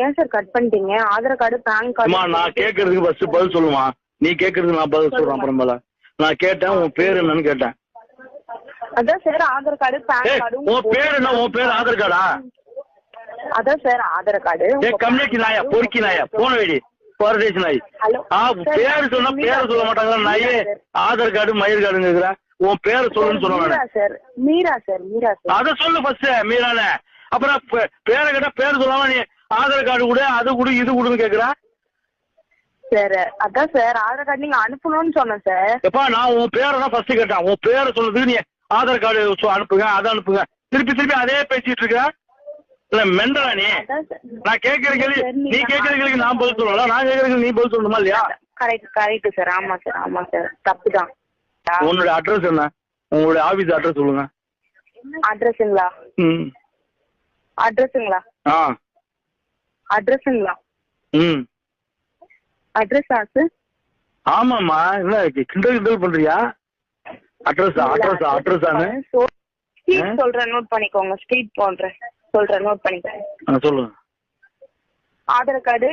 ஏன் sir cut பண்ணிட்டீங்க? Aadhaar card, PAN card. நான் கேட்கறதுக்கு ஃபர்ஸ்ட் பதில் சொல்லுமா? நீ கேட்கறதுக்கு நான் பதில் சொல்றேன் அப்புறமேல. நான் கேட்டேன் உன் பேர் என்னன்னு கேட்டேன். அதான் sir Aadhaar card, PAN card. உன் பேர் என்ன? உன் பேர் ஆதார் கார்டா? அதான் சார் ஆதார் கார்டு. கம்யூனிட்டி நாயா, பொறுக்கி நாயா, போன வேடி பரதேசி நாய். பேரு சொன்னா பேரை சொல்ல மாட்டாங்களா நாயே? ஆதார் கார்டு மயிர் கார்டுன்னு கேக்குற. உன் பேரை சொல்லுன்னு சொல்லுவாங்க sir. Meera sir. Meera sir. அத சொல்லு ஃபர்ஸ்ட் மீரான. அப்புறம் பேரை கேட்டா பேர் சொல்லாம நீ ஆதார் கார்டு கூட அது கூட இது கூடன்னு கேக்குற. சார் அதான் சார் ஆதார் கார்டு நீங்க அனுப்பணும்னு சொன்னேன் சார். எப்பா நான் உன் பேரை தான் ஃபர்ஸ்ட் கேட்டேன். உன் பேரை சொல்றதுக்கு நீ ஆதார் கார்டு அனுப்புங்க அதை அனுப்புங்க திருப்பி திருப்பி அதே பேசிட்டு இருக்க. இல்ல மெண்டலா நீ? நான் கேட்கற கேள்வி நீ கேட்கற கேள்விக்கு நான் பதில் சொல்லலாம். நான் கேட்கற கேள்வி நீ பதில் சொல்லணுமா இல்லையா? Correct sir. ஆமா சார். ஆமா சார். தப்புதான். உன்னோட அட்ரஸ் என்ன? உங்களுடைய ஆபீஸ் அட்ரஸ் சொல்லுங்க. அட்ரஸுங்களா? அட்ரஸுங்களா? அட்ரஸுங்களா? அட்ரஸா சார்? ஆமாம்மா. என்ன கிண்டல் பண்றியா? அட்ரஸானு ஸ்ட்ரீட் சொல்றேன் நோட் பண்ணிக்கோங்க. ஸ்ட்ரீட் போன்றேன் சொல்றேன் நோட் பண்ணிக்கோங்க. சொல்லுங்க. ஆதார் கார்டு